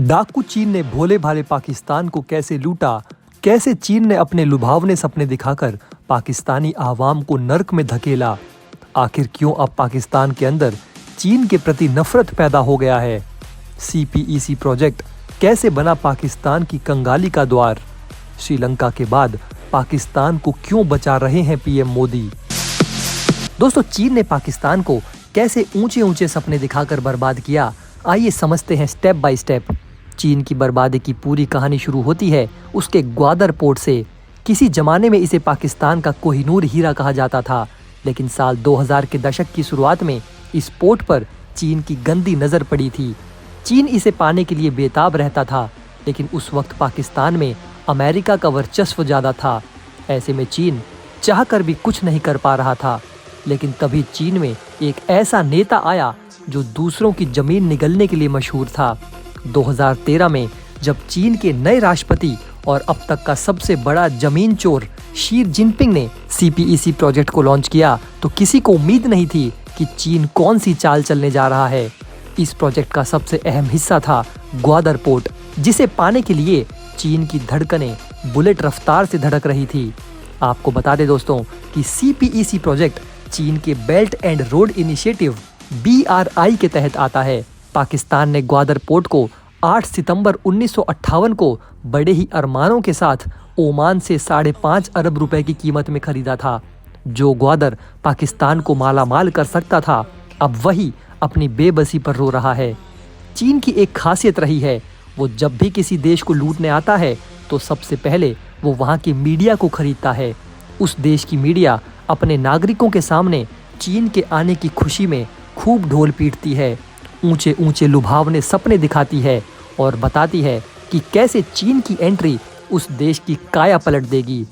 डाकू चीन ने भोले भाले पाकिस्तान को कैसे लूटा, कैसे चीन ने अपने लुभावने सपने दिखाकर पाकिस्तानी आवाम को नर्क में धकेला। आखिर क्यों अब पाकिस्तान के अंदर चीन के प्रति नफरत पैदा हो गया है। CPEC प्रोजेक्ट कैसे बना पाकिस्तान की कंगाली का द्वार। श्रीलंका के बाद पाकिस्तान को क्यों बचा रहे हैं PM मोदी। दोस्तों, चीन ने पाकिस्तान को कैसे ऊंचे ऊंचे सपने दिखाकर बर्बाद किया, आइए समझते हैं स्टेप बाय स्टेप। चीन की बर्बादी की पूरी कहानी शुरू होती है उसके ग्वादर पोर्ट से। किसी जमाने में इसे पाकिस्तान का कोहिनूर हीरा कहा जाता था, लेकिन साल 2000 के दशक की शुरुआत में इस पोर्ट पर चीन की गंदी नज़र पड़ी थी। चीन इसे पाने के लिए बेताब रहता था, लेकिन उस वक्त पाकिस्तान में अमेरिका का वर्चस्व ज़्यादा था। ऐसे में चीन चाहकर भी कुछ नहीं कर पा रहा था। लेकिन तभी चीन में एक ऐसा नेता आया जो दूसरों की जमीन निगलने के लिए मशहूर था। 2013 में जब चीन के नए राष्ट्रपति और अब तक का सबसे बड़ा जमीन चोर शी जिनपिंग ने CPEC प्रोजेक्ट को लॉन्च किया, तो किसी को उम्मीद नहीं थी कि चीन कौन सी चाल चलने जा रहा है। इस प्रोजेक्ट का सबसे अहम हिस्सा था ग्वादर पोर्ट, जिसे पाने के लिए चीन की धड़कनें बुलेट रफ्तार से धड़क रही थी। आपको बता दें दोस्तों कि CPEC प्रोजेक्ट चीन के belt and road initiative BRI के तहत आता है। पाकिस्तान ने ग्वादर पोर्ट को 8 सितंबर 1958 को बड़े ही अरमानों के साथ ओमान से 5.5 अरब रुपए की कीमत में खरीदा था। जो ग्वादर पाकिस्तान को मालामाल कर सकता था, अब वही अपनी बेबसी पर रो रहा है। चीन की एक खासियत रही है, वो जब भी किसी देश को लूटने आता है तो सबसे पहले वो वहाँ की मीडिया को खरीदता है। उस देश की मीडिया अपने नागरिकों के सामने चीन के आने की खुशी में खूब ढोल पीटती है, ऊंचे ऊंचे लुभावने सपने दिखाती है और बताती है कि कैसे चीन की एंट्री उस देश की काया पलट देगी।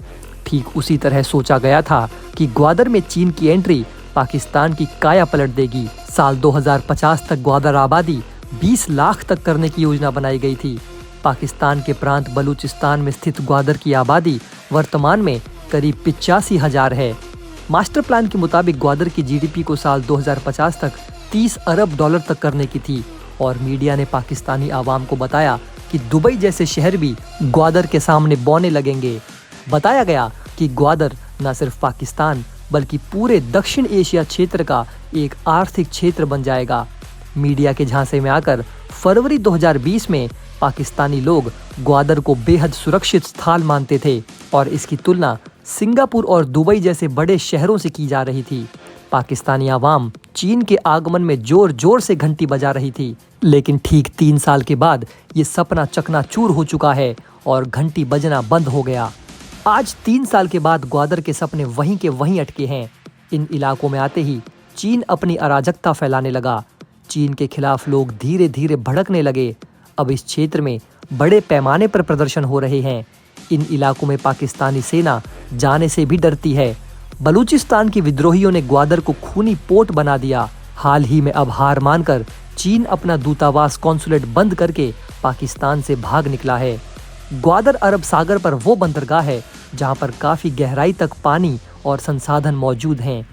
ठीक उसी तरह सोचा गया था कि ग्वादर में चीन की एंट्री पाकिस्तान की काया पलट देगी। साल 2050 तक ग्वादर आबादी 20 लाख तक करने की योजना बनाई गई थी। पाकिस्तान के प्रांत बलूचिस्तान में स्थित ग्वादर की आबादी वर्तमान में करीब 85,000 है। मास्टर प्लान के मुताबिक ग्वादर की GDP को साल 2050 तक 30 अरब डॉलर तक करने की थी और मीडिया ने पाकिस्तानी आवाम को बताया कि दुबई जैसे शहर भी ग्वादर के सामने बौने लगेंगे। बताया गया कि ग्वादर न सिर्फ पाकिस्तान बल्कि पूरे दक्षिण एशिया क्षेत्र का एक आर्थिक क्षेत्र बन जाएगा। मीडिया के झांसे में आकर फरवरी 2020 में पाकिस्तानी लोग ग्वादर को बेहद सुरक्षित स्थान मानते थे और इसकी तुलना सिंगापुर और दुबई जैसे बड़े शहरों से की जा रही थी। पाकिस्तानी आवाम चीन के आगमन में जोर जोर से घंटी बजा रही थी, लेकिन ठीक 3 साल के बाद ये सपना चकनाचूर हो चुका है और घंटी बजना बंद हो गया। आज 3 साल के बाद ग्वादर के सपने वहीं के वहीं अटके हैं। इन इलाकों में आते ही चीन अपनी अराजकता फैलाने लगा। चीन के खिलाफ लोग धीरे धीरे भड़कने लगे। अब इस क्षेत्र में बड़े पैमाने पर प्रदर्शन हो रहे हैं। इन इलाकों में पाकिस्तानी सेना जाने से भी डरती है। बलूचिस्तान के विद्रोहियों ने ग्वादर को खूनी पोर्ट बना दिया। हाल ही में अब हार मानकर चीन अपना दूतावास कॉन्सुलेट बंद करके पाकिस्तान से भाग निकला है। ग्वादर अरब सागर पर वो बंदरगाह है जहां पर काफ़ी गहराई तक पानी और संसाधन मौजूद हैं।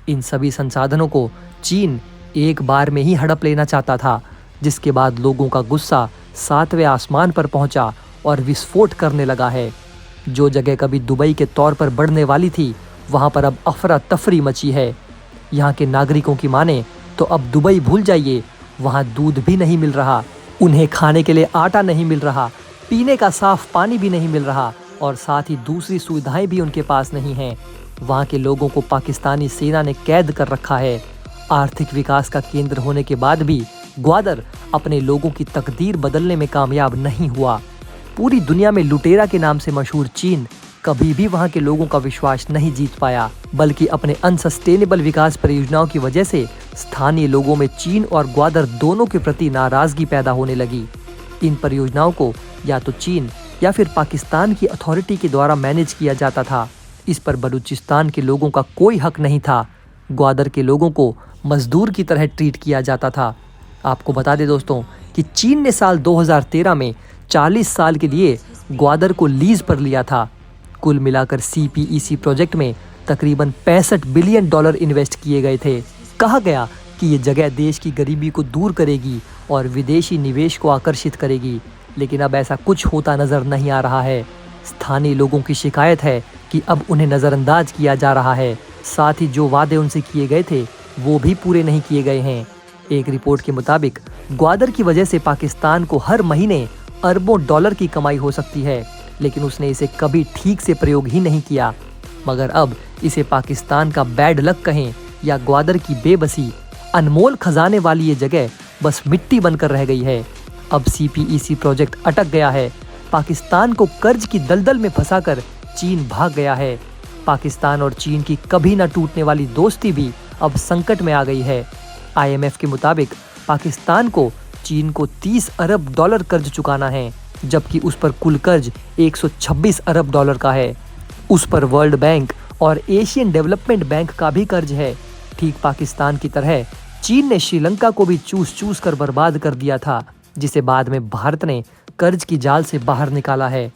इन सभी संसाधनों को चीन एक बार में ही हड़प लेना चाहता था, जिसके बाद लोगों का गुस्सा 7वें आसमान पर पहुंचा और विस्फोट करने लगा है। जो जगह कभी दुबई के तौर पर बढ़ने वाली थी, वहां पर अब अफरा तफरी मची है। यहाँ के नागरिकों की माने तो अब दुबई भूल जाइए, वहाँ दूध भी नहीं मिल रहा, उन्हें खाने के लिए आटा नहीं मिल रहा, पीने का साफ पानी भी नहीं मिल रहा और साथ ही दूसरी सुविधाएं भी उनके पास नहीं हैं। वहाँ के लोगों को पाकिस्तानी सेना ने कैद कर रखा है। आर्थिक विकास का केंद्र होने के बाद भी ग्वादर अपने लोगों की तकदीर बदलने में कामयाब नहीं हुआ। पूरी दुनिया में लुटेरा के नाम से मशहूर चीन कभी भी वहाँ के लोगों का विश्वास नहीं जीत पाया, बल्कि अपने अनसस्टेनेबल विकास परियोजनाओं की वजह से स्थानीय लोगों में चीन और ग्वादर दोनों के प्रति नाराजगी पैदा होने लगी। इन परियोजनाओं को या तो चीन या फिर पाकिस्तान की अथॉरिटी के द्वारा मैनेज किया जाता था। इस पर बलूचिस्तान के लोगों का कोई हक नहीं था। ग्वादर के लोगों को मजदूर की तरह ट्रीट किया जाता था। आपको बता दें दोस्तों कि चीन ने साल 2013 में 40 साल के लिए ग्वादर को लीज पर लिया था। कुल मिलाकर CPEC प्रोजेक्ट में तकरीबन $65 बिलियन इन्वेस्ट किए गए थे। कहा गया कि ये जगह देश की गरीबी को दूर करेगी और विदेशी निवेश को आकर्षित करेगी, लेकिन अब ऐसा कुछ होता नजर नहीं आ रहा है। स्थानीय लोगों की शिकायत है कि अब उन्हें नज़रअंदाज किया जा रहा है। साथ ही जो वादे उनसे किए गए थे वो भी पूरे नहीं किए गए हैं। एक रिपोर्ट के मुताबिक ग्वादर की वजह से पाकिस्तान को हर महीने अरबों डॉलर की कमाई हो सकती है, लेकिन उसने इसे कभी ठीक से प्रयोग ही नहीं किया। मगर अब इसे पाकिस्तान का बैड लक कहें या ग्वादर की बेबसी, अनमोल खजाने वाली ये जगह बस मिट्टी बनकर रह गई है। अब CPEC प्रोजेक्ट अटक गया है। पाकिस्तान को कर्ज की दलदल में फंसाकर चीन भाग गया है। पाकिस्तान और चीन की कभी न टूटने वाली दोस्ती भी अब संकट में आ गई है। IMF के मुताबिक पाकिस्तान को चीन को 30 अरब डॉलर कर्ज चुकाना है, जबकि उस पर कुल कर्ज 126 अरब डॉलर का है। उस पर वर्ल्ड बैंक और एशियन डेवलपमेंट बैंक का भी कर्ज है। ठीक पाकिस्तान की तरह चीन ने श्रीलंका को भी चूस कर बर्बाद कर दिया था, जिसे बाद में भारत ने कर्ज की जाल से बाहर निकाला है।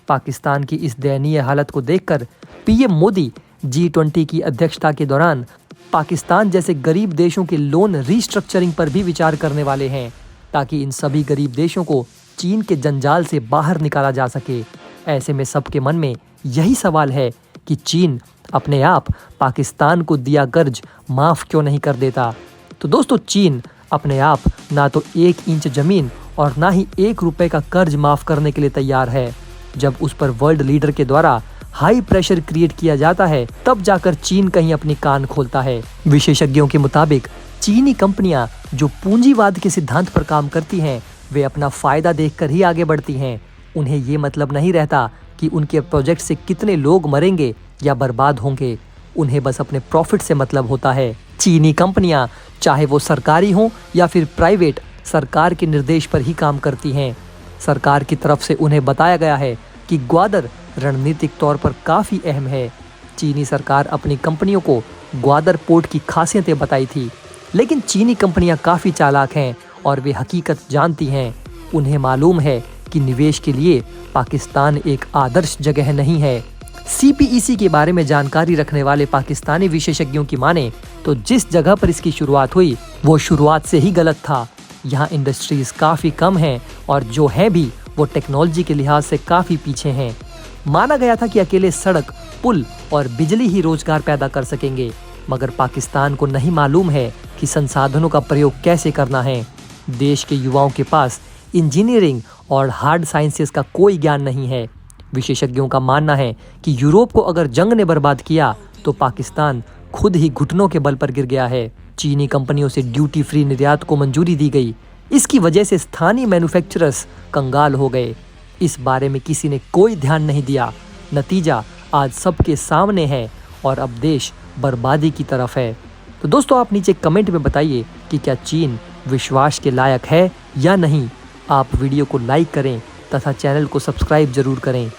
पाकिस्तान की इस दयनीय हालत को देखकर PM मोदी G20 की अध्यक्षता के दौरान पाकिस्तान जैसे गरीब देशों के लोन रीस्ट्रक्चरिंग पर भी विचार करने वाले हैं, ताकि इन सभी गरीब देशों को चीन के जंजाल से बाहर निकाला जा सके। ऐसे में सबके मन में यही सवाल है कि चीन अपने आप पाकिस्तान को दिया कर्ज माफ क्यों नहीं कर देता। तो दोस्तों, चीन अपने आप ना तो 1 इंच जमीन और ना ही 1 रुपए का कर्ज माफ करने के लिए तैयार है। जब उस पर वर्ल्ड लीडर के द्वारा हाई प्रेशर क्रिएट किया जाता है, तब जाकर चीन कहीं अपनी कान खोलता है। विशेषज्ञों के मुताबिक चीनी कंपनियां जो पूंजीवाद के सिद्धांत पर काम करती हैं, वे अपना फायदा देखकर ही आगे बढ़ती हैं। उन्हें ये मतलब नहीं रहता कि उनके प्रोजेक्ट से कितने लोग मरेंगे या बर्बाद होंगे। उन्हें बस अपने प्रॉफिट से मतलब होता है। चीनी कंपनियां चाहे वो सरकारी हों या फिर प्राइवेट, सरकार के निर्देश पर ही काम करती हैं। सरकार की तरफ से उन्हें बताया गया है कि ग्वादर रणनीतिक तौर पर काफ़ी अहम है। चीनी सरकार अपनी कंपनियों को ग्वादर पोर्ट की खासियतें बताई थी, लेकिन चीनी कंपनियां काफ़ी चालाक हैं और वे हकीकत जानती हैं। उन्हें मालूम है कि निवेश के लिए पाकिस्तान एक आदर्श जगह नहीं है। CPEC के बारे में जानकारी रखने वाले पाकिस्तानी विशेषज्ञों की माने तो जिस जगह पर इसकी शुरुआत हुई वो शुरुआत से ही गलत था। यहाँ इंडस्ट्रीज काफ़ी कम हैं और जो है भी वो टेक्नोलॉजी के लिहाज से काफ़ी पीछे हैं। माना गया था कि अकेले सड़क, पुल और बिजली ही रोजगार पैदा कर सकेंगे, मगर पाकिस्तान को नहीं मालूम है कि संसाधनों का प्रयोग कैसे करना है। देश के युवाओं के पास इंजीनियरिंग और हार्ड साइंसेस का कोई ज्ञान नहीं है। विशेषज्ञों का मानना है कि यूरोप को अगर जंग ने बर्बाद किया तो पाकिस्तान खुद ही घुटनों के बल पर गिर गया है। चीनी कंपनियों से ड्यूटी फ्री निर्यात को मंजूरी दी गई। इसकी वजह से स्थानीय मैन्युफैक्चरर्स कंगाल हो गए। इस बारे में किसी ने कोई ध्यान नहीं दिया। नतीजा आज सबके सामने है और अब देश बर्बादी की तरफ है। तो दोस्तों, आप नीचे कमेंट में बताइए कि क्या चीन विश्वास के लायक है या नहीं। आप वीडियो को लाइक करें तथा चैनल को सब्सक्राइब जरूर करें।